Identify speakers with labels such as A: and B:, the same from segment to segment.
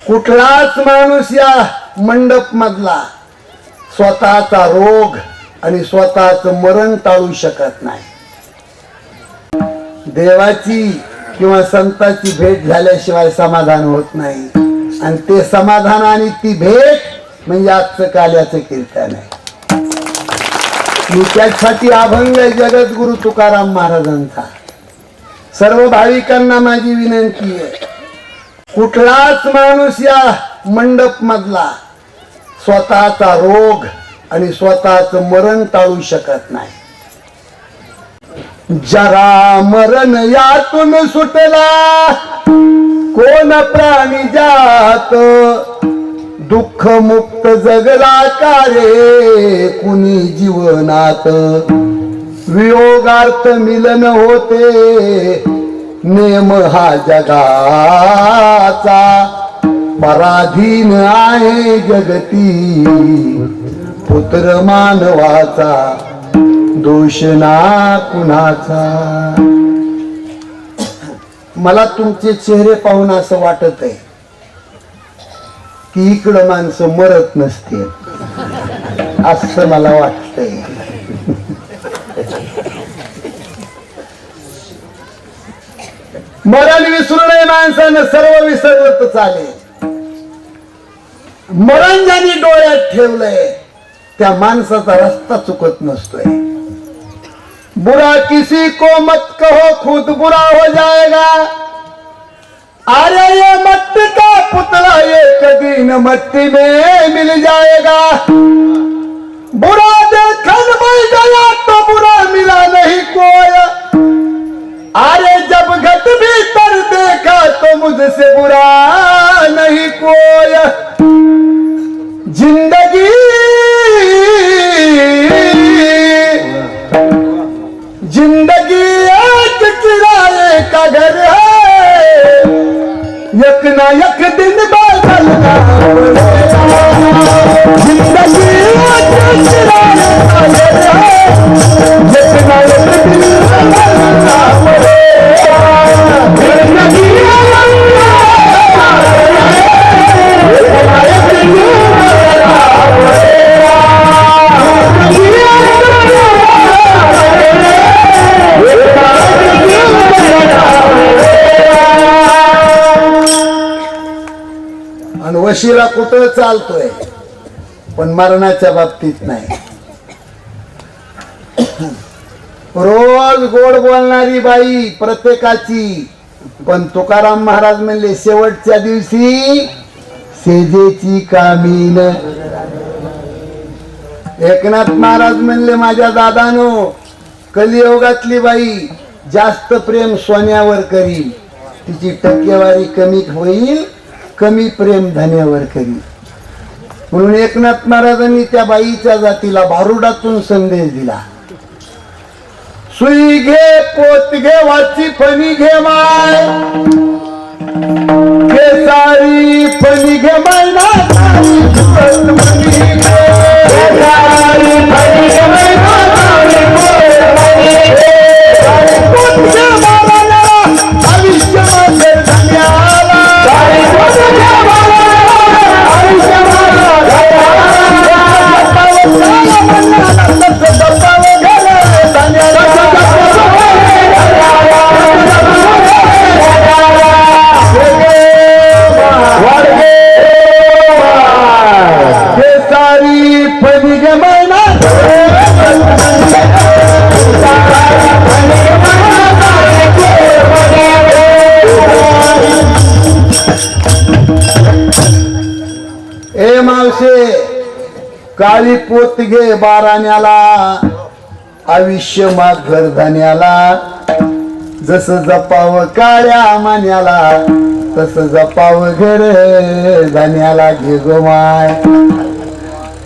A: कुठलाच माणूस या मंडप मधला स्वतःचा रोग आणि स्वतःच मरण टाळू शकत नाही. देवाची किंवा संताची भेट झाल्याशिवाय समाधान होत नाही. आणि ते समाधान आणि ती भेट म्हणजे आजचं काल्याचं कीर्तन आहे. मी त्यासाठी अभंग जगद्गुरु तुकाराम महाराजांचा. सर्व भाविकांना माझी विनंती आहे, कुठलाच माणूस या मंडप मधला स्वतःचा रोग आणि स्वतःच मरण टाळू शकत नाही. जरा मरण यातून सुटला कोण प्राणी जात, दुःख मुक्त जगला का रे कुणी जीवनात. वियोगार्थ मिलन होते नेम हा जगाचा, पराधीन आहे जगती पुत्र मानवाचा, दोष ना कुणाचा. मला तुमचे चेहरे पाहून असं वाटत आहे की इकडं माणसं मरत नसते, असं मला वाटतंय. मरण विसरू नये माणसानं, सर्व विसरलं तर चालेल. मरण ज्यांनी डोळ्यात ठेवलंय त्या माणसाचा रस्ता चुकत नसतोय. बुरा किसी को मत कहो खुद बुरा हो जाएगा, अरे ये मट्टी का पुतला एक दिन मट्टी में मिल जाएगा. बुरा देखन में गया तो बुरा मिला नहीं कोई, अरे जब घट भीतर देखा तो मुझसे बुरा नहीं कोई. जिंदगी जिंदगी एक किराए का घर है, एक ना एक दिन बदलना पड़ेगा. जिंदगी एक किराए का घर है, एक ना एक दिन बदलना पड़ेगा. जिंदगी आणि वशिला कुठं चालतोय पण मरणाच्या बाबतीत नाही. रोज गोड बोलणारी बाई प्रत्येकाची, पण तुकाराम महाराज म्हणले शेवटच्या दिवशी सेजेची कामीन. एकनाथ महाराज म्हणले माझ्या दादानो, कलियुगातली बाई जास्त प्रेम सोन्यावर करील, तिची टक्केवारी कमी होईल, कमी प्रेम धन्यावर करील. म्हणून एकनाथ महाराजांनी त्या बाईच्या जातीला भारुडातून संदेश दिला. सुई घे पोत घे वाची फणी घे माय, केसारी फणी घे मैना काळी पोत घे बाराण्याला, आयुष्य माग घर धन्याला. जसं जपाव काळ्या मान्याला तसं जपाव घर धन्याला. घे गो माय.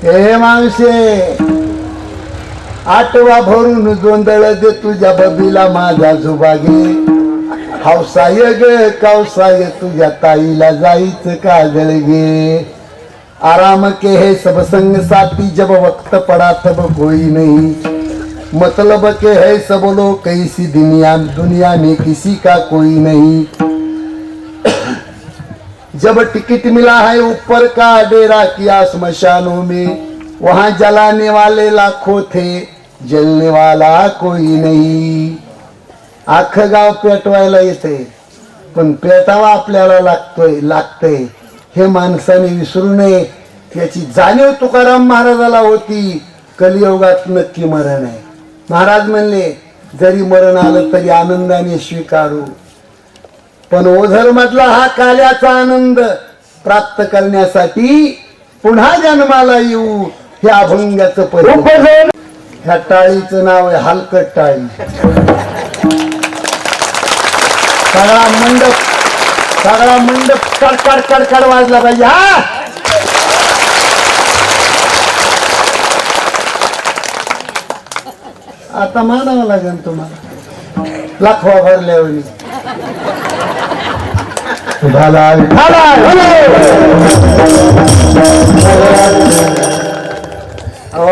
A: हे मावशे, आठवा भरून जोंधळ दे तुझ्या बबीला माझा जुबागे. हौसाय ग कौसाय तुझ्या ताईला जायचं काजळ घे. आराम के है सब संग साथी जब वक्त पड़ा तब कोई नहीं, मतलब के है सब लोग कैसी दुनिया में किसी का कोई नहीं. जब टिकट मिला है ऊपर का डेरा किया स्मशानों में, वहां जलाने वाले लाखों थे, जलने वाला कोई नहीं. अख्खं गाव पेटवायला येते, पण पेटावा आपल्याला लागतंय हे माणसाने विसरू नये. याची जाणीव तुकाराम महाराजाला होती. कलियुगात नक्की मरण आहे. महाराज म्हणले जरी मरण आलं तरी आनंदाने स्वीकारू, पण ओझर मधला हा काल्याचा आनंद प्राप्त करण्यासाठी पुन्हा जन्माला येऊ हे अभंगाचं परिवर्तन. ह्या टाळीचं नाव आहे हलकट टाळी. सगळा मंडप कडकड कडकड वाजला पाहिजे. हा आता मानावं लागेल तुम्हाला लाखवा भरल्यावर.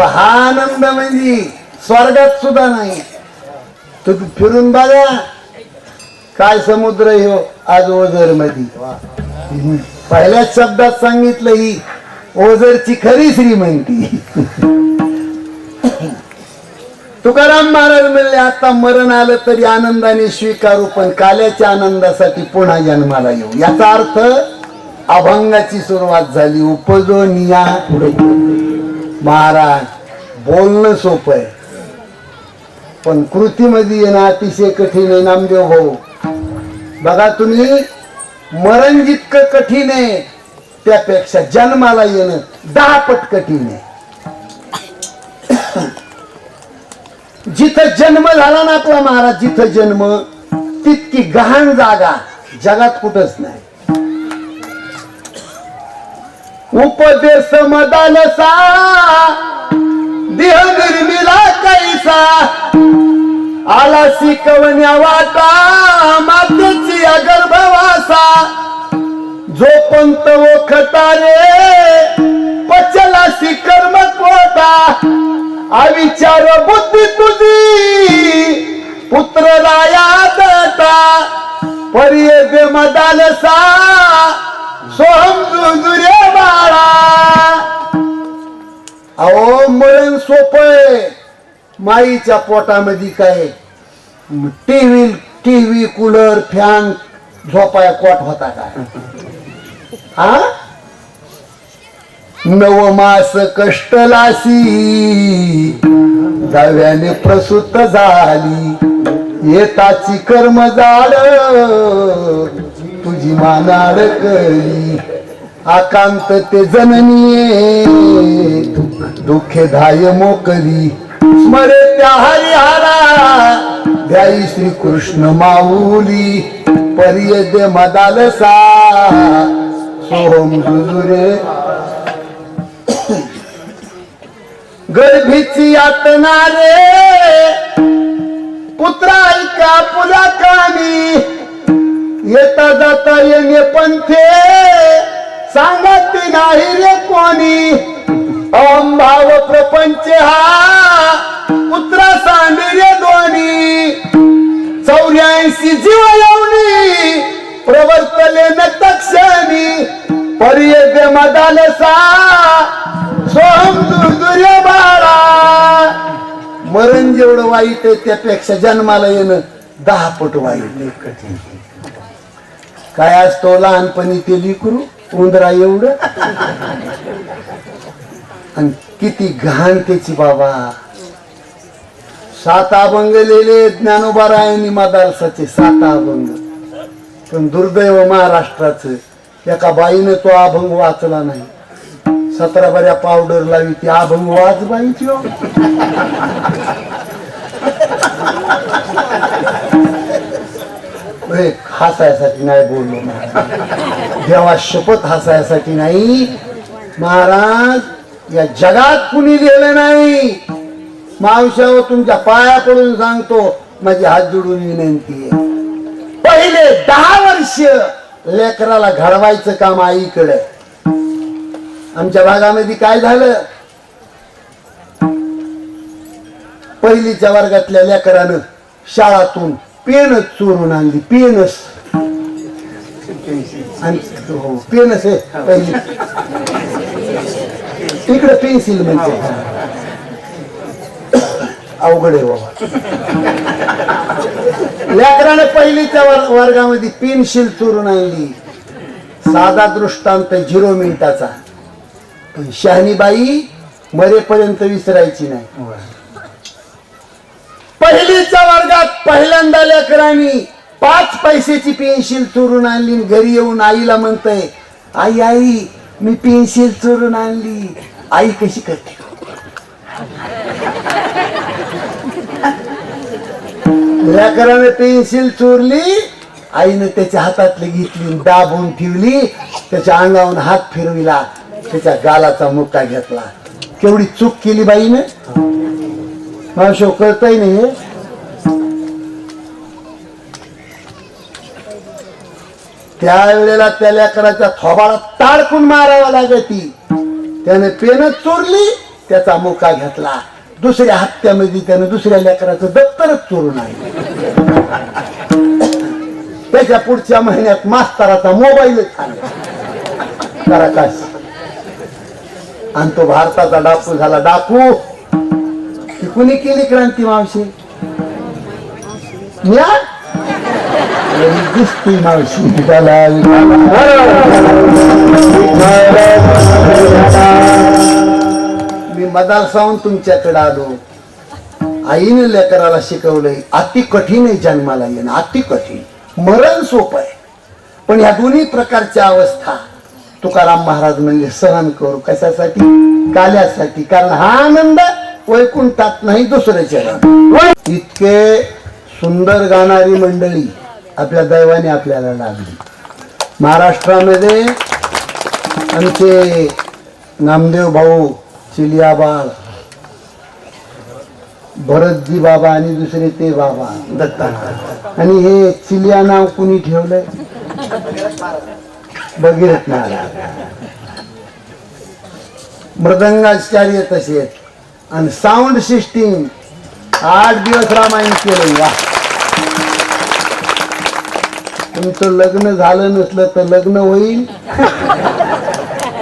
A: हा आनंद म्हणजे स्वर्गात सुद्धा नाही. तुम्ही फिरून बघा काय समुद्र हो आज ओझर मध्ये. पहिल्याच शब्दात सांगितलं ही ओझरची खरी श्रीमंती. तुकाराम महाराज म्हणले आता मरण आलं तरी आनंदाने स्वीकारू, पण काल्याच्या आनंदासाठी पुन्हा जन्माला येऊ. याचा अर्थ अभंगाची सुरुवात झाली. उपजो निया. महाराज बोलणं सोपं आहे, पण कृतीमध्ये येणं अतिशय कठीण आहे. नामदेव भाऊ बघा तुम्ही, मरण जितकं कठीण आहे त्यापेक्षा जन्माला येणं 10 पट कठीण आहे. जिथं जन्म झाला ना आपला महाराज, जिथं जन्म तितकी गहाण जागा जगात कुठंच नाही. उपदेश मदालसा देह निर्मिला कैसा, आला शिकवण्या वाटा मातेची गर्भवासा. जो पंत ओखता रे पचला कर्म कोटा, अविचार बुद्धी तुझी पुत्र राया दता. पर्ये दे मदालसा सोहम जुजुरे बाळा. अहो मरण सोपय. माईच्या पोटामध्ये काय टीव्ही कूलर फॅन झोपाया कोट होता काय? हा 9 मास कष्टलासी दव्याने प्रसूत झाली. येताची कर्म जाड तुझी मानाड करी. आकांत ते जननीये दुःखे धाय मोकरी. स्मरे त्या हरिहरा ध्याई श्री कृष्ण माऊली. पर्ये दे मदालसा सोहम जुजुरे. गर्भीची यातना रे पुत्रा ऐका पुला कानी. येता जाता येणे पंथे सांगत नाही रे कोणी. अहंभाव प्रपंच हा पुत्रा सांडी रे दोन्ही. 84 जीव येऊनी प्रवर्तले न तक्षणी. पर्ये दे मदालसा सोहम दुर्दुर्य बाळा. मरण जेवढं वाईट आहे त्यापेक्षा जन्माला येणं 10 पट वाईट. काय असतो लहानपणी ते लिकरू उंदरा एवढं, आणि किती घाण त्याची बाबा. 7 अभंग लिहिले ज्ञानोबा रायांनी मदालसाचे 7 अभंग. पण दुर्दैव महाराष्ट्राचं एका बाईने तो अभंग वाचला नाही. 17 बऱ्या पावडर लावी ती अभंग वाच बाईची. हसायसाठी नाही बोललो देवा शपथ, हसायसाठी नाही. महाराज या जगात कुणी लिहिलं नाही. मावशावर तुमच्या पाया पडून सांगतो, माझी हात जोडून विनंती आहे. पहिले 10 वर्ष लेकराला घडवायचं काम आईकडे. आमच्या भागामध्ये काय झालं, पहिलीच्या वर्गातल्या लेकरानं शाळातून पेनच चोरून आणली. पेनच आणि हो पेनच आहे पहिली, इकडे पेन्सिल म्हणजे अवघड आहे बाबा. लेकराने पहिलीच्या वर्गामध्ये पेन्सिल चोरून आणली. साधा दृष्टांत 0 मिनिटाचा, पण शहाणीबाई मरेपर्यंत विसरायची नाही. पहिलीच्या वर्गात पहिल्यांदा लेकरांनी 5 पैशाची पेन्सिल चोरून आणली. घरी येऊन आईला म्हणतय, आई आई मी पेन्सिल चोरून आणली. आई कशी करते, लेकराने पेन्सिल चोरली, आईने त्याच्या हातातली घेतली, दाबून ठेवली, त्याच्या अंगावरून हात फिरविला, त्याच्या गालाचा मुक्का घेतला. केवढी चूक केली बाईने, मला शो कळतय नाही. त्यावेळेला त्या लेकराच्या थोबाला ताडकून मारावा लागती. त्याने पेनच चोरली, त्याचा मुका घेतला. दुसऱ्या हप्त्यामध्ये त्याने दुसऱ्या लेकराचं दप्तरच चोरून आणलं. त्याच्या पुढच्या महिन्यात मास्तराचा मोबाईलच आणला पराकाश. आणि तो भारताचा डाकू झाला. डाकू ती कुणी केली क्रांती मावशी? दिसती मावशी त्याला. मी मदाल सावून तुमच्याकडे आलो. आईने लेकराला शिकवलंय, अति कठीण आहे जन्माला येणं, अति कठीण. मरण सोपं आहे, पण ह्या दोन्ही प्रकारच्या अवस्था तुकाराम महाराज म्हणजे सहन करू. कशासाठी? काल्यासाठी. कारण हा आनंद वैकुंठात नाही, दुसऱ्याच्या. इतके सुंदर गाणारी मंडळी आपल्या दैवाने आपल्याला लागली. महाराष्ट्रामध्ये आमचे नामदेव भाऊ, चिलियाबाळ, भरतजी बाबा आणि दुसरे ते बाबा दत्ता. आणि हे चिलिया नाव कुणी ठेवलंय? भगीरथ महाराज. मृदंगाचार्य तसे. आणि साऊंड सिस्टीम 8 दिवस रामायण केलं. वा, तुमचं लग्न झालं नसलं तर लग्न होईल,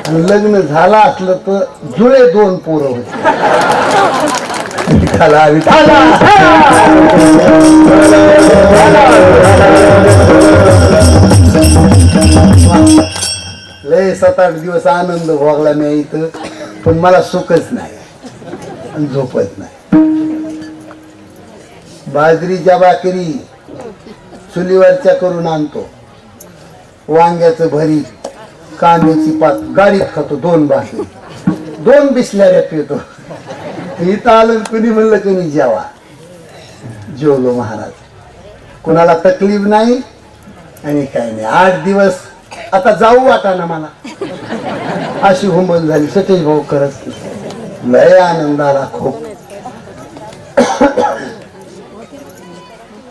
A: आणि लग्न झालं असलं तर जुळे 2 पोरं होते. लय 7-8 दिवस आनंद भोगला मी इथं, पण मला सुखच नाही आणि झोपत नाही. बाजरीच्या भाकरी चुलीवरच्या करून आणतो, वांग्याचं भरीत, कांद्याची पात गाडीत खातो, 2 भाकरी, 2 बिसल्याऱ्या पितो. इथं आलं कुणी म्हणलं कुणी जेवा. जेवलो महाराज. कुणाला तकलीफ नाही आणि काही नाही. 8 दिवस आता जाऊ वाटा ना मला, अशी हुंबल झाली. सतेज भाऊ खरंच लय आनंद आला खूप.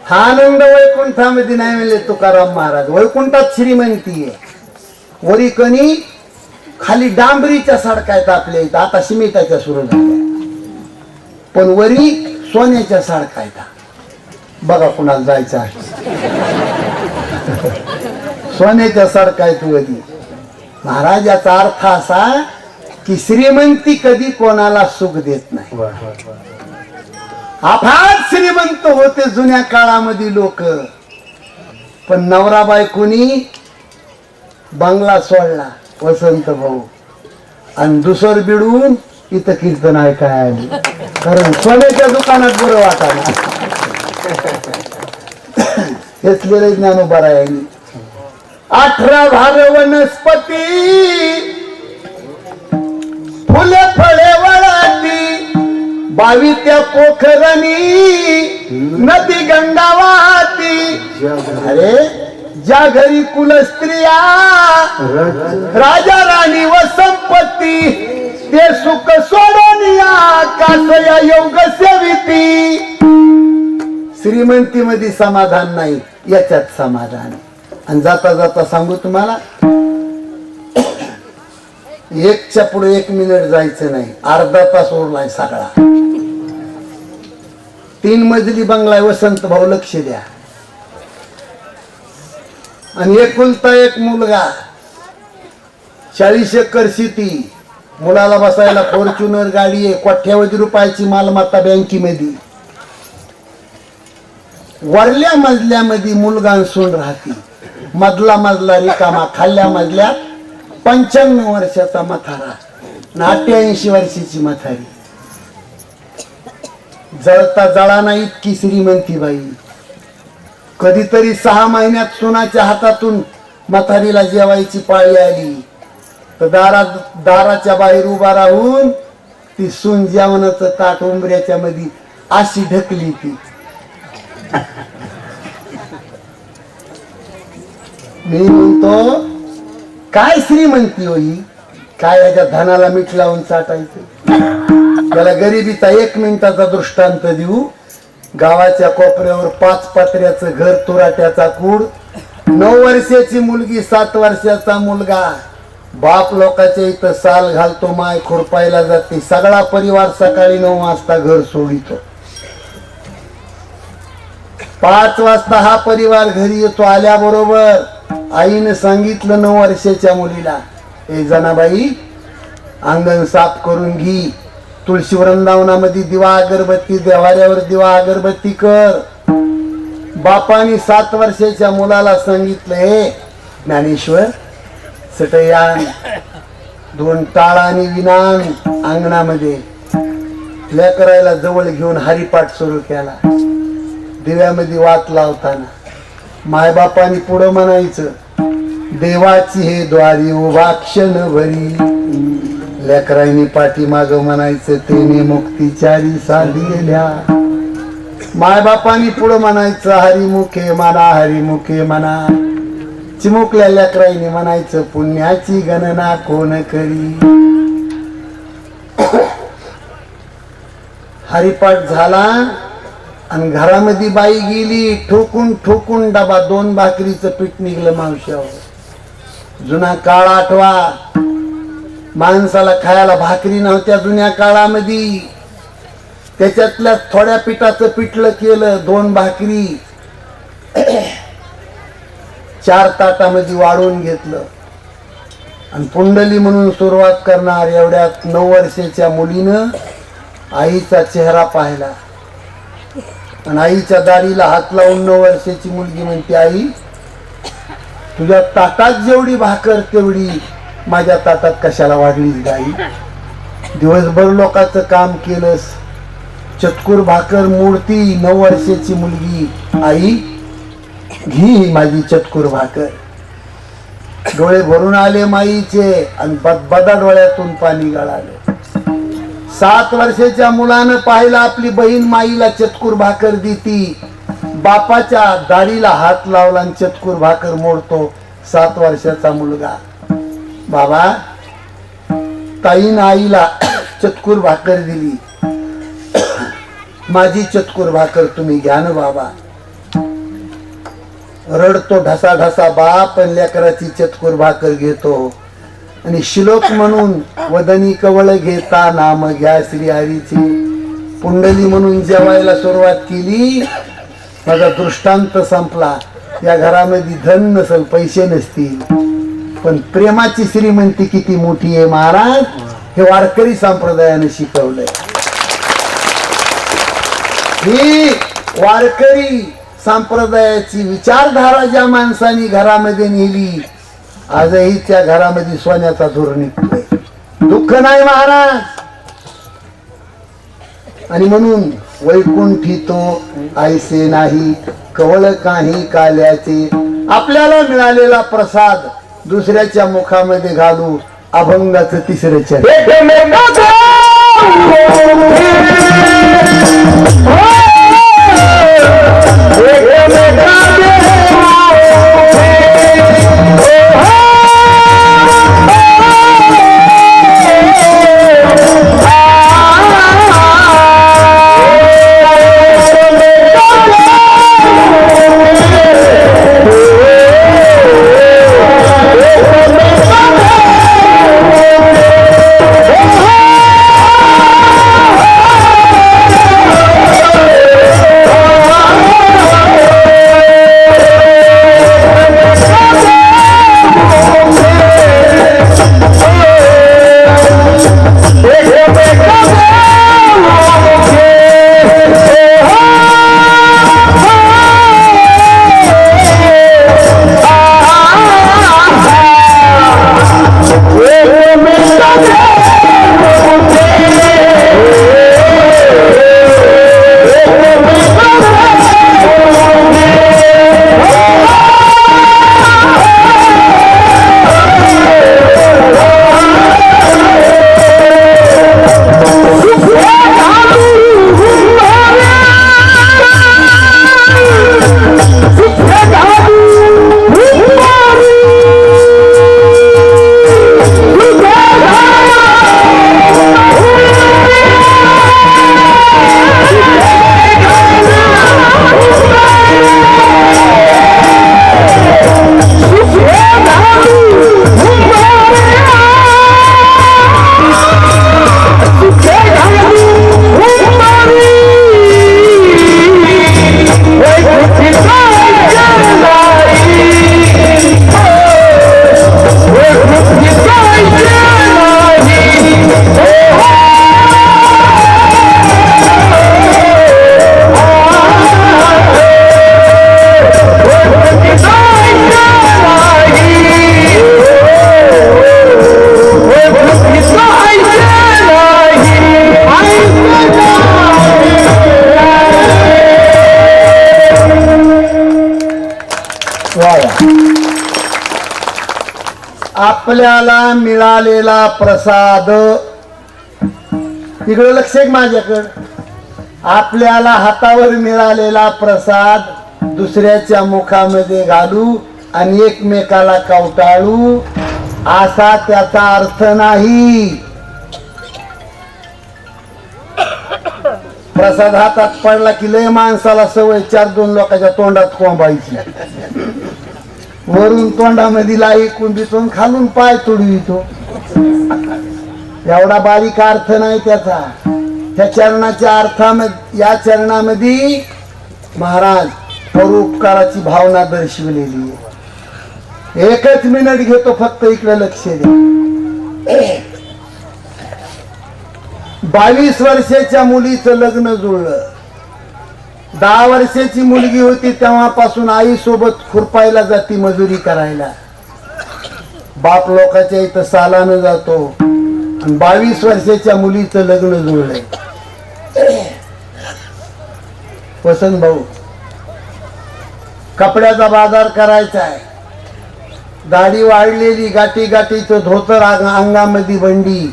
A: हा आनंद वैकुंठामध्ये नाही म्हणले तुकाराम महाराज. वैकुंठात श्रीमंती आहे. वरी कणी खाली डांबरीच्या सडका आहेत आपल्या इथं, आता सिमेंटाच्या सुरू झाल्या, पण वरी सोन्याच्या सडका आहेत. बघा कुणाला जायचं आहे, सोन्याच्या सडका आहेत वरी. महाराज याचा अर्थ असा की श्रीमंती कधी कोणाला सुख देत नाही. अफाट श्रीमंत होते जुन्या काळामध्ये लोक, पण नवरा बायकोनी बंगला सोडला वसंत भाऊ, आणि दुसर बिडून इथं कीर्तन ऐकाय आली. कारण सोन्याच्या दुकानात बरं वाटायला. हेच गेले ज्ञानोबा रायांनी. 18 भार वनस्पती, फुले फळे वळती, 22 त्या पोखरणी, नदी गंगा वाहती. अरे ज्या घरी कुलस्त्रिया, राजा राणी व संपत्ती, ते सुख सोडून कासया योग सेविती. श्रीमंतीमध्ये समाधान नाही, याच्यात समाधान. आणि जाता जाता सांगू तुम्हाला, 1च्या पुढे 1 मिनिट जायचं नाही. अर्धा तास उरलाय सगळा. 3 मजली बंगला वसंत भाऊ, लक्ष द्या. आणि एकुलता एक मुलगा, 40 एकर शेती, मुलाला बसायला फॉर्च्युनर गाडी आहे, कोट्यावधी रुपयाची मालमत्ता बँकेमध्ये. वरल्या मजल्यामध्ये मुलगा सून राहते, मधला मजला रिकामा, खाल्ल्या मजल्यात 95 वर्षाचा म्हातारा, 88 वर्षाची म्हातारी. जळता जळाना इतकी श्रीमंती बाई. कधीतरी 6 महिन्यात सुनाच्या हातातून म्हातारीला जेवायची पाळी आली तर दाराच्या बाहेर उभा राहून ती सून जेवणाचं ताट उंबऱ्याच्या मध्ये अशी ढकली ती. मी म्हणतो काय श्रीमंती होई, काय याच्या धनाला मीठ लावून चाटायचं. त्याला गरिबीचा 1 मिनिटाचा दृष्टांत देऊ. गावाच्या कोपऱ्यावर 5 पत्र्याचं घर, तुराट्याचा कूड, 9 वर्षाची मुलगी, 7 वर्षाचा मुलगा. बाप लोकांच्या इथं साल घालतो, माय खुरपायला जाते. सगळा परिवार सकाळी 9 वाजता घर सोडितो. 5 वाजता हा परिवार घरी येतो. आल्याबरोबर आईने सांगितलं 9 वर्षाच्या मुलीला, ए जनाबाई अंगण साफ करून घे, तुळशी वृंदावनामध्ये दिवा अगरबत्ती, देवाऱ्यावर दिवा अगरबत्ती कर. बापाने 7 वर्षाच्या मुलाला सांगितलं, हे ज्ञानेश्वर सटयान 2 टाळ आणि विनान अंगणामध्ये. लेकरायला जवळ घेऊन हरिपाठ सुरू केला. दिव्यामध्ये वात लावताना मायबापानी पुढं म्हणायचं, देवाची हे द्वारी उभा क्षण भरी. लेकराईनी पाठीमाग म्हणायचं, तेने मुक्तीचारी साधिल्या. मायबापानी पुढं म्हणायचं, हरिमुखे म्हणा, हरिमुखे म्हणा. चिमुकल्या लेकराईने म्हणायचं, पुण्याची गणना कोण करी. हरिपाठ झाला आणि घरामध्ये बाई गेली. ठोकून ठोकून डबा, 2 भाकरीचं पीठ निघलं मावशावर. जुना काळ आठवा. माणसाला खायला भाकरी नव्हत्या जुन्या काळामध्ये. त्याच्यातल्या थोड्या पिठाचं पिठलं केलं, 2 भाकरी 4 ताटामध्ये वाढून घेतलं आणि पुंडली म्हणून सुरुवात करणार. एवढ्यात 9 वर्षाच्या मुलीनं आईचा चेहरा पाहिला आणि आईच्या दाढीला हात लावून 9 वर्षाची मुलगी म्हणते, आई तुझ्या ताटात जेवढी भाकर तेवढी माझ्या ताटात कशाला वाढलीस गाई. दिवसभर लोकांचं काम केलंस, चतकुर भाकर मोडती 9 वर्षाची मुलगी. आई घी माझी चतकुर भाकर. डोळे भरून आले माईचे आणि बदा डोळ्यातून पाणी गळालं. 7 वर्षाच्या मुलानं पाहिलं आपली बहीण माईला चतकुर भाकर देती. बापाच्या दाढीला हात लावला आणि चतकुर भाकर मोडतो 7 वर्षाचा मुलगा. बाबा ताईनं आईला चतकुर भाकर दिली, माझी चतकुर भाकर तुम्ही घ्या ना बाबा. रडतो ढसा ढसा बाप, लेकराची चतकुर भाकर घेतो आणि श्लोक म्हणून वदनी कवळ घेता नाम घ्या श्री हरीची. पुंडली म्हणून जेवायला सुरुवात केली. माझा दृष्टांत संपला. या घरामध्ये धन नसेल, पैसे नसतील, पण प्रेमाची श्रीमंती किती मोठी आहे महाराज, हे वारकरी संप्रदायाने शिकवलंय. ही वारकरी संप्रदायाची विचारधारा ज्या माणसाने घरामध्ये नेली, आजही त्या घरामध्ये सोन्याचा धूर निघतोय. दुःख नाही महाराज. आणि म्हणून वैकुंठी तो ऐसे नाही कवळ काही काल्याचे. आपल्याला मिळालेला प्रसाद दुसऱ्याच्या मुखामध्ये घालू, अभंगाचं 3रं चरण. आपल्याला मिळालेला प्रसाद, इकडे लक्ष आहे माझ्याकडं, आपल्याला हातावर मिळालेला प्रसाद दुसऱ्याच्या मुखामध्ये घालू आणि एकमेकाला कवटाळू असा त्याचा अर्थ नाही. प्रसाद हातात पडला की लय माणसाला सवय 4-2 लोकांच्या तोंडात कोंबायची, वरून तोंडामध्ये लाई कुंभीतून खालून पाय तुडवितो. एवढा बारीक अर्थ नाही त्याचा. त्या चरणाच्या अर्थामध्ये, या चरणामध्ये महाराज परोपकाराची भावना दर्शविलेली आहे. 1च मिनिट घेतो फक्त, इकडे लक्ष द्या. 22 वर्षाच्या मुलीचं लग्न जुळलं. 10 वर्षाची मुलगी होती तेव्हापासून आई सोबत खुरपायला जाती मजुरी करायला. बाप लोकांच्या इथं सालानं जातो. 22 वर्षाच्या मुलीचं लग्न जुळलंय. वसंत भाऊ, कपड्याचा बाजार करायचा आहे. दाढी वाढलेली, गाठी गाठीचं धोतर, अंगामध्ये बंडी,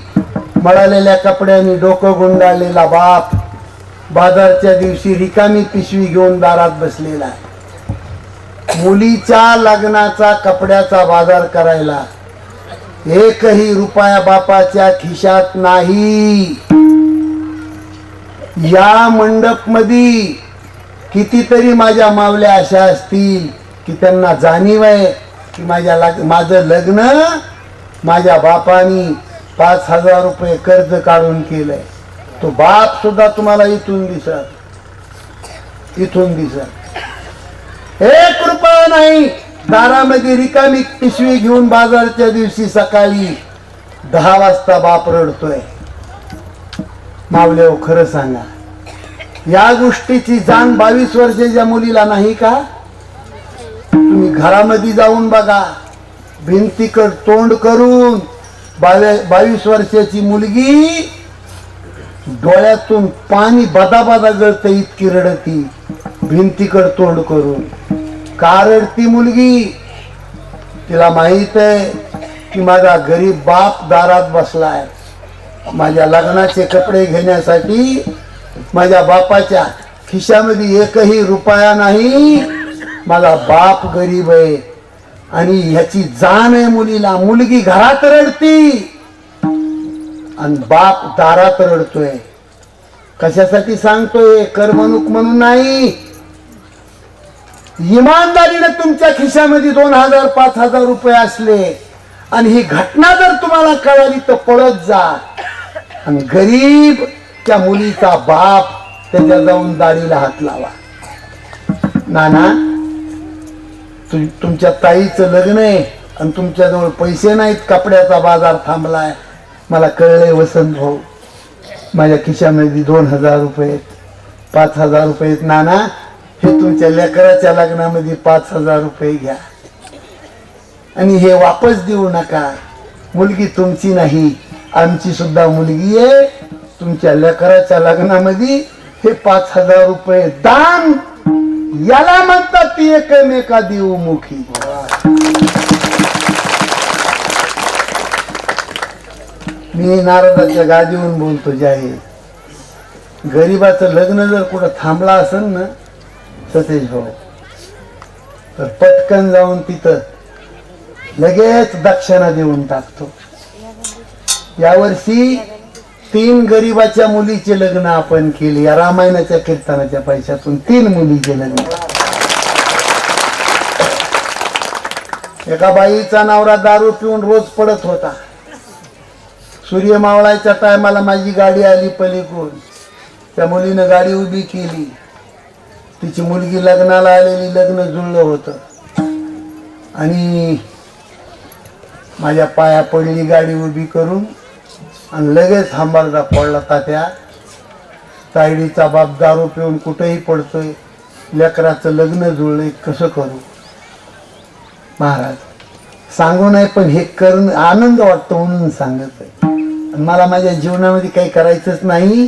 A: मळालेल्या कपड्यांनी डोकं गुंडाळलेला बाप बाजारच्या दिवशी रिकामी पिशवी घेऊन दारात बसलेला आहे. मुलीच्या लग्नाचा कपड्याचा बाजार करायला 1ही रुपया बापाच्या खिशात नाही. या मंडप मध्ये कितीतरी माझ्या मावल्या अशा असतील की त्यांना जाणीव आहे की माझं लग्न माझ्या बापानी 5,000 रुपये कर्ज काढून केलंय. तो बाप सुद्धा तुम्हाला इथून दिसत. 1 रुपया नाही. दारामध्ये रिकामी पिशवी घेऊन बाजारच्या दिवशी सकाळी 10 वाजता बाप रडतोय. मावल्या खरं सांगा, या गोष्टीची जाण 22 वर्षाच्या मुलीला नाही का? तुम्ही घरामध्ये जाऊन बघा, भिंतीकड तोंड करून 22 वर्षाची मुलगी डोळ्यातून पाणी बदाबदा गळत इतकी रडती, भिंतीकड तोंड करून. का रडती मुलगी? तिला माहित आहे की माझा गरीब बाप दारात बसलाय. माझ्या लग्नाचे कपडे घेण्यासाठी माझ्या बापाच्या खिशामध्ये 1ही रुपया नाही. माझा बाप गरीब आहे आणि ह्याची जाण आहे मुलीला. मुलगी घरात रडती आणि बाप दारात रडतोय. कशासाठी सांगतोय? करमणूक म्हणून नाही. इमानदारीने तुमच्या खिशामध्ये 2,000 5,000 रुपये असले आणि ही घटना जर तुम्हाला कळाली तर पळत जा. आणि गरीब त्या मुलीचा बाप त्याच्या जाऊन दाढीला हात लावा. नाना, तुमच्या ताईचं लग्न आहे आणि तुमच्याजवळ पैसे नाहीत, कपड्याचा बाजार थांबलाय. मला कळलंय वसंत भाऊ, माझ्या खिशामध्ये 2,000 रुपये 5,000 रुपये. नाना, हे तुमच्या लेकराच्या लग्नामध्ये 5,000 रुपये घ्या आणि हे वापस देऊ नका. मुलगी तुमची नाही, आमची सुद्धा मुलगी आहे. तुमच्या लेकराच्या लग्नामध्ये हे 5,000 रुपये दान, याला म्हणतात ती एकमेका देवमुखी. मी नारदाच्या गादीवरून बोलतो जाहीर. गरीबाचं लग्न जर कुठं थांबला असेल ना सतेज भाऊ, तर पटकन जाऊन तिथं लगेच दक्षिणा देऊन टाकतो. यावर्षी 3 गरीबाच्या मुलीचे लग्न आपण केले. या रामायणाच्या कीर्तनाच्या पैशातून 3 मुलीचे लग्न. एका बाईचा नवरा दारू पिऊन रोज पडत होता. सूर्य मावळायच्या टायमाला माझी गाडी आली पलीकडून. त्या मुलीनं गाडी उभी केली. तिची मुलगी लग्नाला आलेली, लग्न जुळलं होतं आणि माझ्या पाया पडली गाडी उभी करून आणि लगेच हंबारदा पडला. तात्या, तायडीचा बाप दारू पिऊन कुठेही पडतोय, लेकराचं लग्न जुळलंय, कसं करू? महाराज सांगू नाही पण हे करून आनंद वाटतो म्हणून सांगत आहे. मला माझ्या जीवनामध्ये काही करायचंच नाही.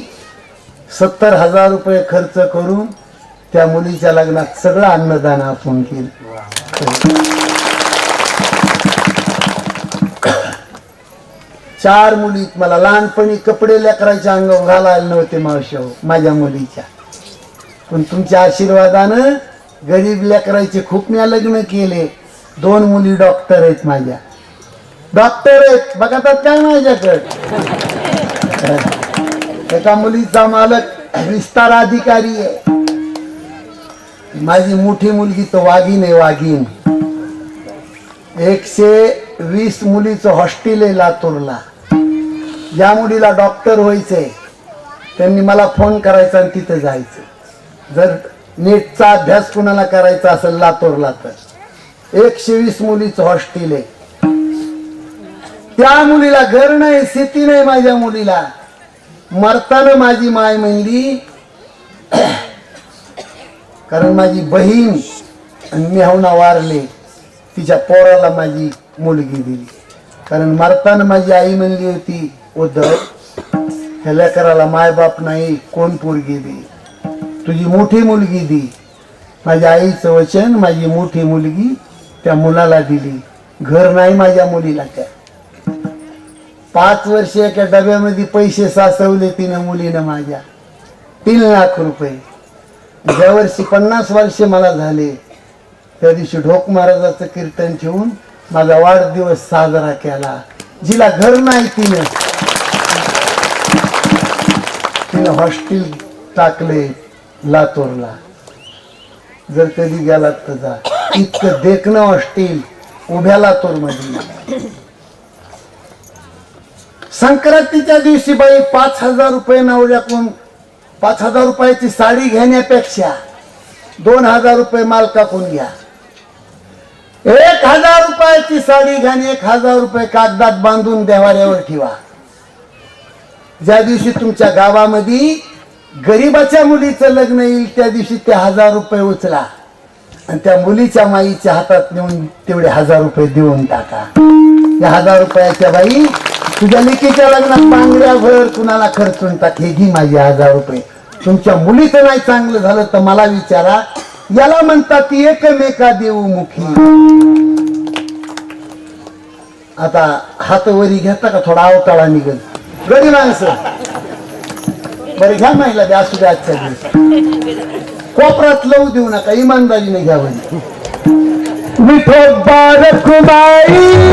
A: 70,000 रुपये खर्च करून त्या मुलीच्या लग्नात सगळं अन्नदान आपण केलं. 4 मुली. मला लहानपणी कपडे लेकराच्या अंगावर घालायला नव्हते मावशी माझ्या मुलीच्या, पण तुमच्या आशीर्वादानं गरीब लेकराचे खूप मी लग्न केले. 2 मुली डॉक्टर आहेत माझ्या, डॉक्टर आहेत बघतात काय माझ्याकडे. एका मुलीचा मालक विस्तार अधिकारी आहे. माझी मोठी मुलगी तर वाघीण आहे, वाघीण. 120 मुलीचं हॉस्टेल आहे लातूरला. ज्या मुलीला डॉक्टर व्हायचंय त्यांनी मला फोन करायचा आणि तिथं जायचं. जर नेटचा अभ्यास कुणाला करायचा असेल लातूरला तर 120 मुलीचं हॉस्टेल आहे. त्या मुलीला घर नाही, शेती नाही. माझ्या मुलीला मरताना माझी माय म्हणली, कारण माझी बहीण आणि मेहुणा वारले, तिच्या पोराला माझी मुलगी दिली. कारण मरताना माझी आई म्हणली होती, उद्धव ह्या लेकराला मायबाप नाही, कोण पोरगी दे, तुझी मोठी मुलगी दी. माझ्या आईचं वचन, माझी मोठी मुलगी त्या मुलाला दिली. घर नाही माझ्या मुलीला. त्या 5 वर्ष एका डब्यामध्ये पैसे साचवले तिनं मुलीनं माझ्या, 3 लाख रुपये. ज्या वर्षी 50 वर्ष मला झाले त्या दिवशी ढोक महाराजाचं कीर्तन ठेवून माझा वाढदिवस साजरा केला. जिला घर नाही तिनं हॉस्टेल टाकले लातूरला. जर कधी गेलात तर जा. इतकं देखणं हॉस्टेल उभ्या लातूर मध्ये. संक्रांतीच्या दिवशी बाई 5,000 रुपये नवऱ्याकडून 5,000 रुपयाची साडी घेण्यापेक्षा 2,000 रुपये मालकाकडून घ्या. 1,000 रुपयाची साडी घ्या, 1,000 रुपये कागदात बांधून देवाऱ्यावर ठेवा. ज्या दिवशी तुमच्या गावामध्ये गरीबाच्या मुलीचं लग्न येईल त्या दिवशी ते 1,000 रुपये उचला आणि त्या मुलीच्या माईच्या हातात नेऊन तेवढे 1,000 रुपये देऊन टाका. या 1,000 रुपयाच्या बाई तुझ्या लेकीच्या लग्नात बांगड्याभर कुणाला खर्चून टाक. हे घे माझे 1,000 रुपये. तुमच्या मुलीचं नाही चांगलं झालं तर मला विचारा. याला म्हणतात एकमेका देऊमुखी. आता हात वरी घेता का थोडा अवताळा निघेल. गरीब माणसं बरं घ्या, महिला द्या असू द्या. आजच्या दिवशी कोपरात लवू देऊ नका, इमानदारीने घ्यावं. विठोबा रखुमाई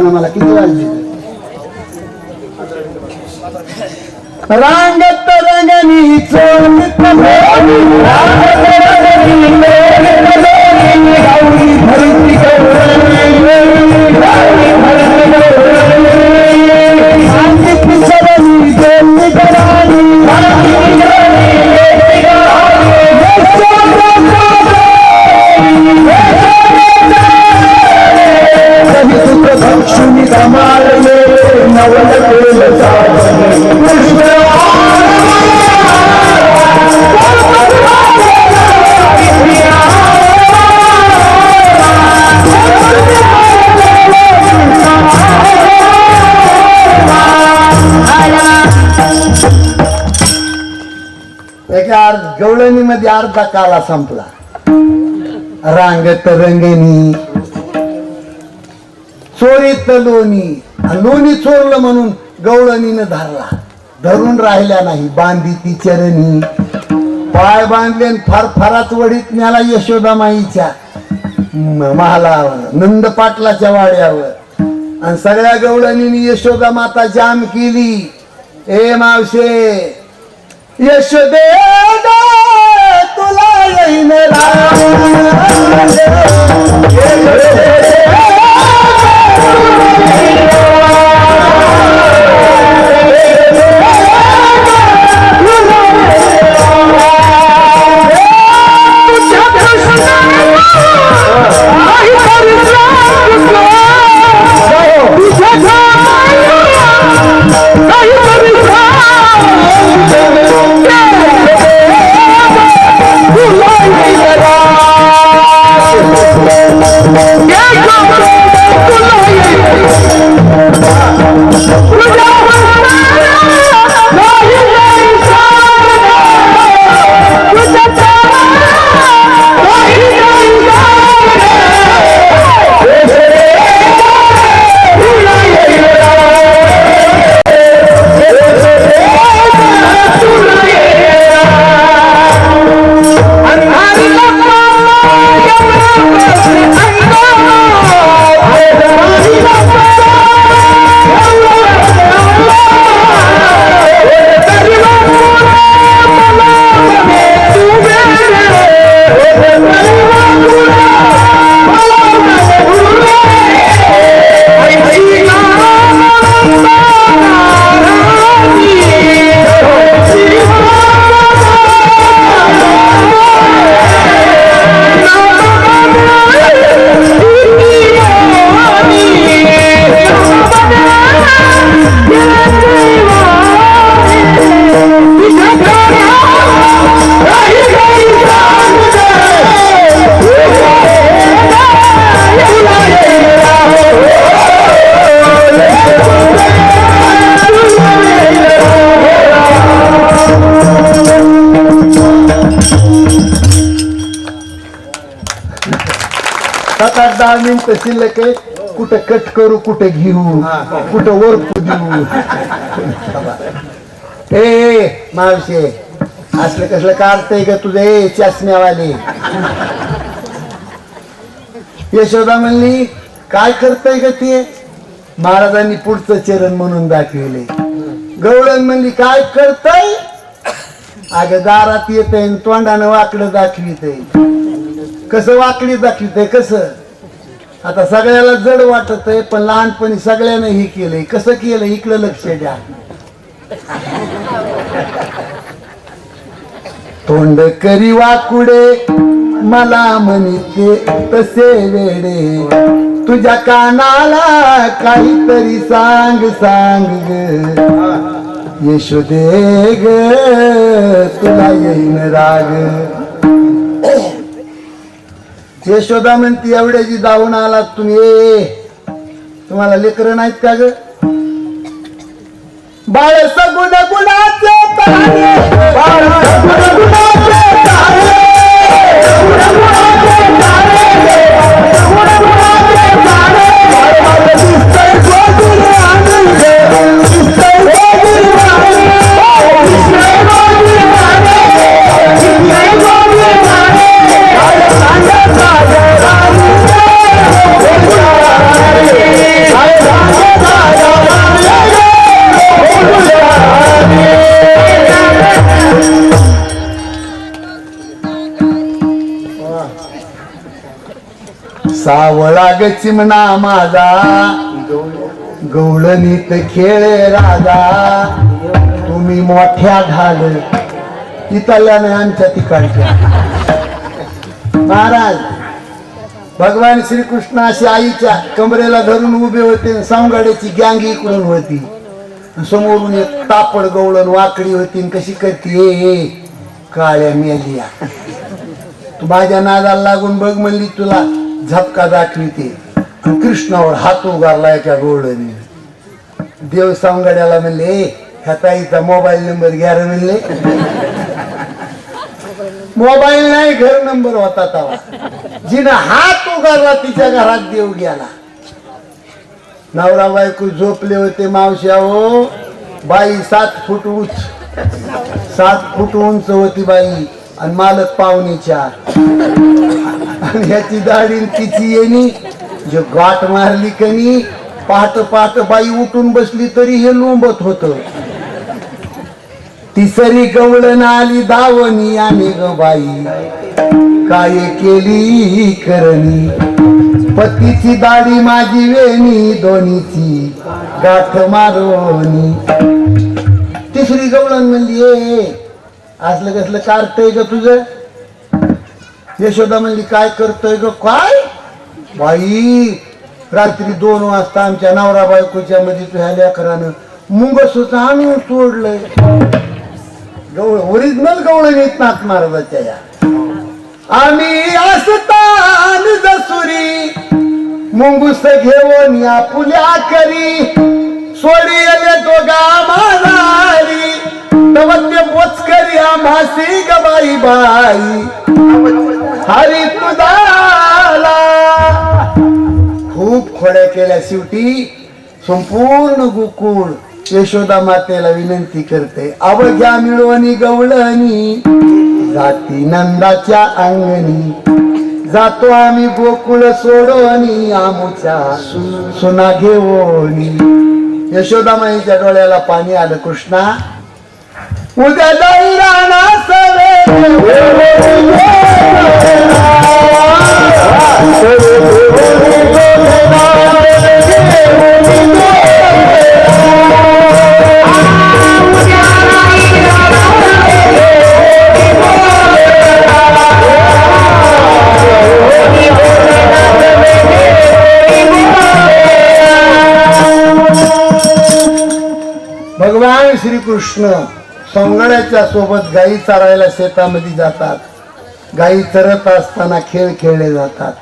A: मला किती वाजले. रांगत रंगनी चोलित गवळणी मध्ये अर्धा काला संपला. रांगत रंगणी चोरीत लोणी. लोणी चोरलं म्हणून गवळणीनं धरला, धरून राहिल्या नाही. बांधी ती चरणी, पाय बांधले फार फाराच वडीत न्याला यशोदामाईच्या महालावर, नंद पाटलाच्या वाड्यावर. आणि सगळ्या गवळणीने यशोदा माता जाम केली. ए मावशे यशोदे तुला येईन तर शिल्लक आहे, कुठं कट करू, कुठं घेऊ, कुठं वर देऊ. ए मावशे, असलं कसलं काढतंय का तुझं? ए चष्म्यावाले. यशोदा म्हणली काय करताय का ते? महाराजांनी पुढचं चरण म्हणून दाखविले. गवळण म्हणली काय करताय? अगं दारात येत आहे, तोंडानं वाकडं दाखवित आहे. कसं वाकडी दाखवित आहे? कसं? आता सगळ्याला जड वाटत आहे, पण लहानपणी सगळ्यांना हे केलंय. कसं केलं? इकडं लक्ष द्या. तोंड करी वाकुडे मला म्हणते तसे वेडे, तुझ्या कानाला काहीतरी सांग सांग ग यशोदे ग, तुला येईन राग. यशोदा म्हणती एवढ्याची जाऊन आलात तुम्ही, तुम्हाला लेकरं नाहीत का ग? बाळ सगुण गुणाचे तारे, बाळ सगुण गुणाचे तारे, सगुण गुणाचे तारे, सगुण गुणाचे तारे. बाळ दिसतंय गोगुल आनंद, दिसतंय गोगुल आनंद, दिसतंय गोगुल आनंद, दिसतंय गोगुल आनंद. बाळ सांगत राजा राणी, बाळ सांगत राजा राणी. सावळा ग चिमणा माझा, गवळणीत खेळे राजा, तुम्ही मोठ्या ढाल. इथल्या नाही आमच्या तिकडच्या. महाराज भगवान श्रीकृष्ण अशी आईच्या कमरेला धरून उभे होते. सावंगाड्याची गँग इकडून होती, समोरून एक तापड गवळण वाकडी होती. कशी करते ए काळ्या मेलिया, तू माझ्या नादाला लागून बघ म्हणली, तुला झपका दाखविते. कृष्णावर हात उगारला एका गवळणीने. देव सावंगाड्याला म्हणले ह्या ताईचा मोबाईल नंबर घ्या रे म्हणले. मोबाईल नाही, घर नंबर होता तवा. जिनं हात उगारला तिच्या घरात देव गेला. नवरा बायको झोपले होते. मावश्या हो, बाई 7 फूट उंच, 7 फूट उंच होती बाई, आणि मालक पावणे 4. आणि ह्याची दाढी तिची येणी जे गाठ मारली कनी, पहाट पहाट बाई उठून बसली तरी हे लोंबत होत. तिसरी गवळण आली दावणी, आणि ग बाई काय केली करणी, पतीची दाढी माझी वेणी, दोन्हीची गाठ मारोनी. तिसरी गवळण म्हणली ए असलं कसलं काढतंय ग तुझं? यशोदा म्हणली काय करतोय ग? काय बाई, रात्री 2 वाजता आमच्या नवरा बायकोच्या मध्ये तुझ्या लेकरानं मुंगसूच आणून सोडलंय. गवळ ओरिजिनल गवळण येत नाथ महाराजाच्या या. आम्ही असतान जसुरी मुंगूस घेऊन या पुल्या करी, सोडी आले दोघा माजारी, नवत्य बोचकरी आम्हासी ग बाई बाई, हरी तुझाला. खूप खोड्या केल्या. शेवटी संपूर्ण गोकुळ यशोदा मातेला विनंती करते, अवघ्या मिळवणी गवळणी जाती नंदाच्या अंगणी, जातो आम्ही गोकुळ सोडवणी आमुच्या सुना घेऊनी. यशोदा माईच्या डोळ्याला पाणी आलं. कृष्णा उद्या जाई राणा सवे, भगवान श्रीकृष्ण संगड्याच्या सोबत गायी चारायला शेतामध्ये जातात. गायी चरत असताना खेळ खेळले जातात.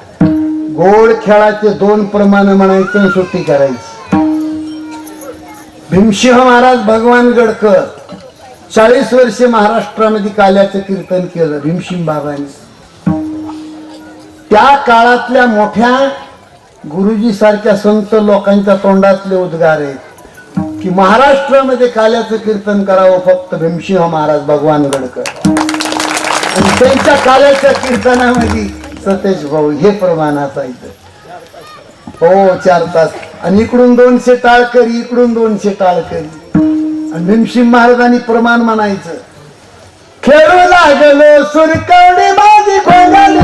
A: गोड खेळाचे 2 प्रमाण म्हणायचं, सुट्टी करायची. भीमसिंह महाराज भगवान गडकर 40 वर्षे महाराष्ट्रामध्ये काल्याचं कीर्तन केलं भीमसिंह बाबांनी. त्या काळातल्या मोठ्या गुरुजी सारख्या संत लोकांच्या तोंडातले उद्गार आहेत की महाराष्ट्रामध्ये काल्याचं कीर्तन करावं फक्त भीमसिंह महाराज भगवान गडकर, आणि त्यांच्या काल्याच्या कीर्तनामध्ये सतेज भाऊ हे प्रमाण असायचं. हो 4 तास, आणि इकडून 200 टाळकरी, इकडून 200 टाळकरी, आणि भीमसिंह महाराजांनी प्रमाण म्हणायचं. खेळू लागलो सुरकवडी माझी खोंगल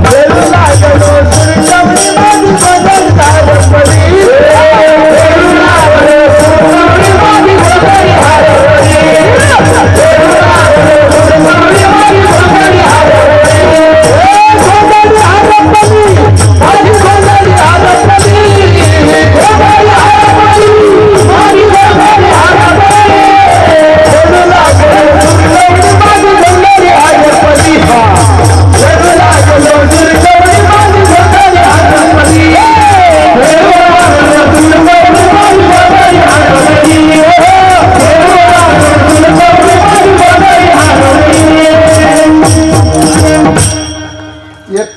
A: खेळू लागलो सुरकवडी माझी खोंगल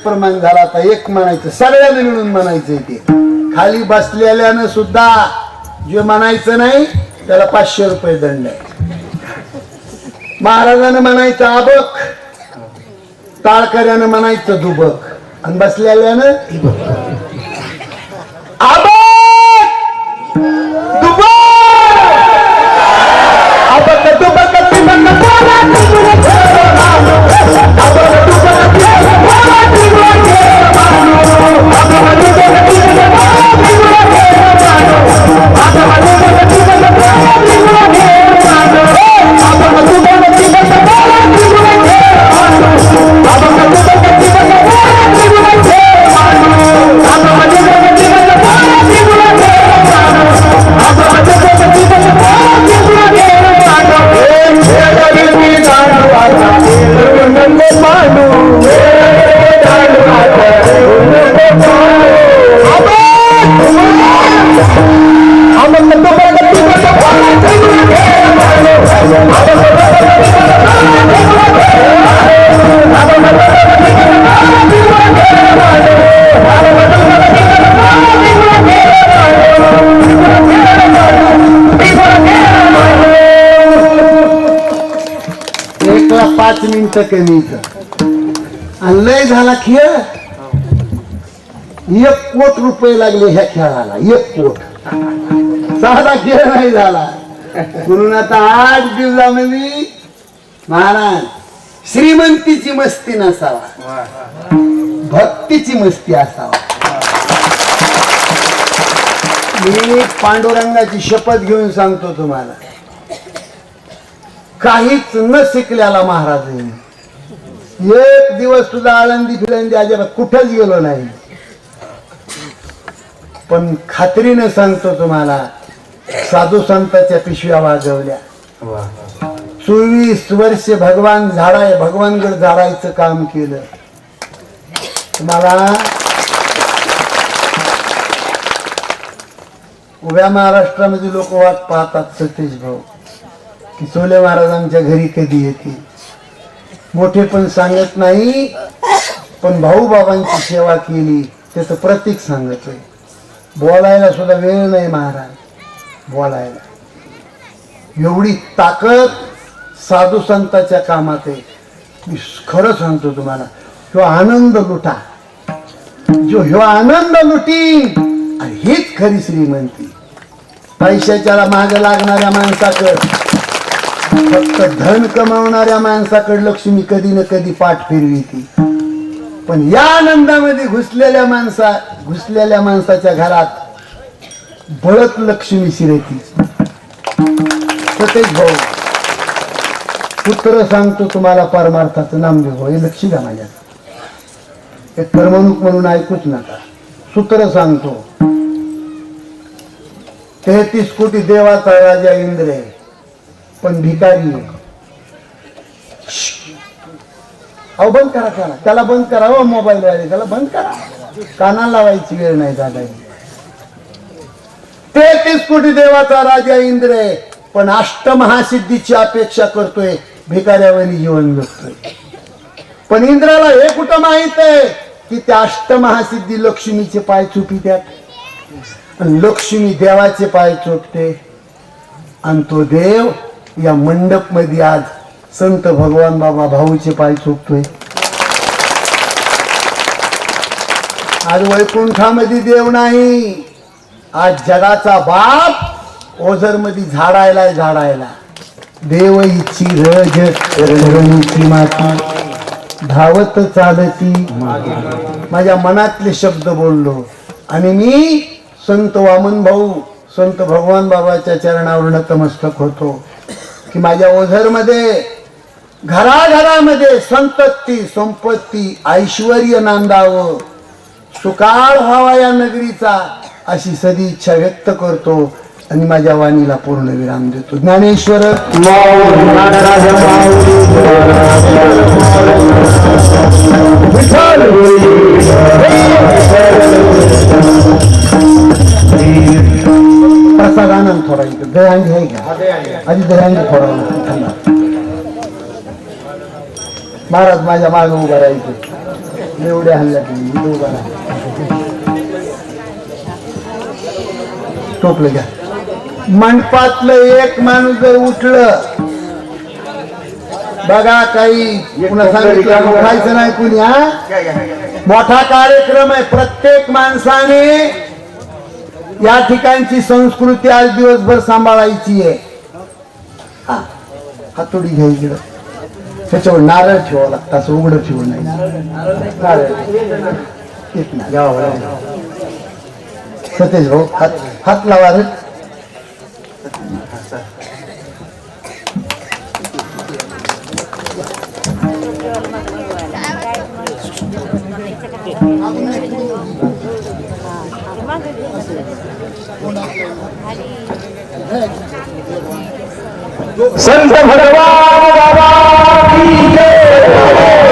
A: प्रमाण झाला. आता एक म्हणायचं, सगळ्यांना मिळून म्हणायचं. ते खाली बसलेल्यानं सुद्धा जे म्हणायचं नाही त्याला 500 रुपये दंड आहे. महाराजानं म्हणायचं आबक, टाळकऱ्यानं म्हणायचं दुबक, आणि बसलेल्यानं आबक दुबक आबक दुबक कमीच, आणि लय झाला खेळ. 1 कोटी रुपये लागले ह्या खेळाला. 1 कोटी साधा खेळ नाही झाला. म्हणून आता 8 दिवसामध्ये महाराज श्रीमंतीची मस्ती नसावा, भक्तीची मस्ती असावा. मी पांडुरंगाची शपथ घेऊन सांगतो तुम्हाला, काहीच न शिकल्याला महाराज 1 दिवस सुद्धा आळंदी फिरंदी अजिबात कुठेच गेलो नाही. पण खात्रीने सांगतो तुम्हाला, साधू संतांच्या पिशव्या वाजवल्या. 24 वर्ष भगवानगड झाडायचं काम केलं. तुम्हाला उभ्या महाराष्ट्रामध्ये लोक वाट पाहतात सतीश भाऊ की सोले महाराज आमच्या घरी कधी येतील. मोठे पण सांगत नाही, पण भाऊ बाबांची सेवा केली त्याचं प्रतीक सांगतोय. बोलायला सुद्धा वेळ नाही महाराज, बोलायला एवढी ताकद साधू संतांच्या कामात आहे. मी खरं सांगतो तुम्हाला, ह्यो आनंद लुटा, ह्यो आनंद लुटीन, हीच खरी श्रीमंती. पैशाच्याला मागे लागणाऱ्या माणसाकडे, फक्त धन कमावणाऱ्या माणसाकडे लक्ष्मी कधी न कधी पाठ फिरवी ती. पण या आनंदामध्ये घुसलेल्या माणसाच्या घरात बळत लक्ष्मी शिरती. सतेज भाऊ पुत्र सांगतो तुम्हाला परमार्थाचं नामदेव भाऊ, हे लक्ष द्या माझ्या. एक करमणूक म्हणून ऐकूच नका. सूत्र सांगतो, 33 कोटी देवाचा राजा इंद्र आहे, पण भिकारी आहे. अहो बंद करा त्याला बंद करा. हो मोबाईल वाले त्याला बंद करा, कानाला लावायची वेळ नाही झाला. 33 कोटी देवाचा राजा इंद्र आहे, पण अष्टमहासिद्धीची अपेक्षा करतोय, भिकाऱ्यावानी जीवन जगतोय. पण इंद्राला हे कुठं माहित आहे की त्या अष्टमहासिद्धी लक्ष्मीचे पाय चुपित्यात आणि लक्ष्मी देवाचे पाय चोपते आणि तो देव या मंडप मध्ये आज संत भगवान बाबा भाऊचे पाय चोपतोय. आज वैकुंठामध्ये देव नाही, आज जगाचा बाप ओझर मध्ये झाडायला देव इच्छी रज रणीची माती धावत चालती. माझ्या मनातले शब्द बोललो आणि मी संत वामन भाऊ संत भगवान बाबाच्या चरणावर नतमस्तक होतो की माझ्या ओझरमध्ये घराघरामध्ये संतती संपत्ती ऐश्वर्य नांदावं, सुकाळ व्हावा या नगरीचा, अशी सदी इच्छा व्यक्त करतो आणि माझ्या वाणीला पूर्ण विराम देतो. ज्ञानेश्वर प्रसाद आनंद थोडा इथं दयांगी आहे का आधी दयांगी थोडा महाराज माझ्या मागे उभा राहायचे एवढ्या हल्ल्यात उभा राहा टोपलं घ्या. मंडपातलं एक माणूस जर उठलं बघा काही पुन्हा सांगितलं उठायचं नाही कुणी. हा मोठा कार्यक्रम आहे. प्रत्येक माणसाने या ठिकाणची संस्कृती आज दिवसभर सांभाळायची आहे. हा हातोडी घ्यायची त्याच्यावर नारळ ठेवावं लागतं असं उघडं ठेवू नाही. नारळ सतेज भाऊ हात लावा रे. संत भगवान बाबा की जय.